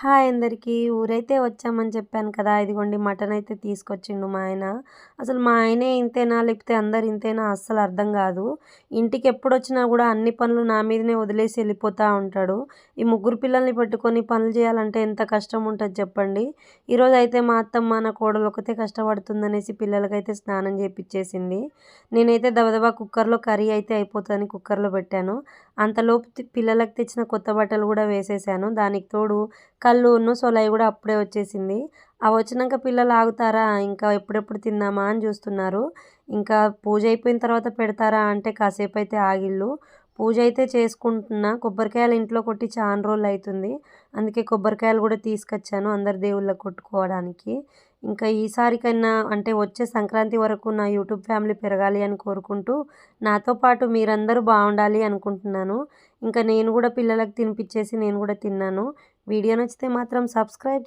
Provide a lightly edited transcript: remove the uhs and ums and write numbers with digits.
Hi అందరికీ. ఊరైతే వచ్చామని చెప్పాను కదా! ఇదిగోండి మటన్ అయితే తీసుకొచ్చిండు మా ఆయన. అసలు మా ఆయనే ఇంతేనా? లేకపోతే అందరు ఇంతేనా? అస్సలు అర్థం కాదు. ఇంటికి ఎప్పుడొచ్చినా కూడా అన్ని పనులు నా మీదనే వదిలేసి వెళ్ళిపోతా ఉంటాడు. ఈ ముగ్గురు పిల్లల్ని పట్టుకొని పనులు చేయాలంటే ఎంత కష్టం ఉంటది చెప్పండి. ఈరోజైతే మా అత్తమ్మ, నా కోడలు ఒకతే కష్టపడుతుందనేసి పిల్లలకైతే స్నానం చేపిచ్చేసింది. నేనైతే దబదబా కుక్కర్‌లో కర్రీ అయితే అయిపోతదని కుక్కర్‌లో పెట్టాను. అంతలోపు పిల్లలకి తెచ్చిన కొత్త బట్టలు కూడా వేసేసాను. దానికి తోడు కల్లును, సొలై గూడా అప్పుడే వచ్చేసింది. అవొచ్చినంక పిల్లలు ఆగుతారా? ఇంకా ఎప్పుడెప్పుడు తిందామా అని జూస్తున్నారు. ఇంకా పూజ అయిపోయిన తర్వాత పెడతారా అంటే కాసేపయితే ఆగిళ్ళు. పూజ అయితే చేసుకుంటున్నా. కొబ్బరికాయలు ఇంట్లో కొట్టి చానా రోజులయితుంది. అందుకే కొబ్బరికాయలు గూడా తీసుకొచ్చాను అందరి దేవుళ్ళకి కొట్టుకోవడానికి. ఇంకా ఈసారికైనా అంటే వచ్చే సంక్రాంతి వరకు నా యూట్యూబ్ ఫ్యామిలీ పెరగాలి అని కోరుకుంటూ, నాతో పాటు మీరందరూ బావుండాలి అనుకుంటున్నాను. ఇంకా నేను గూడా పిల్లలకి తినిపిచ్చేసి నేను గూడా తిన్నాను. వీడియో నచ్చితే మాత్రం సబ్స్క్రైబ్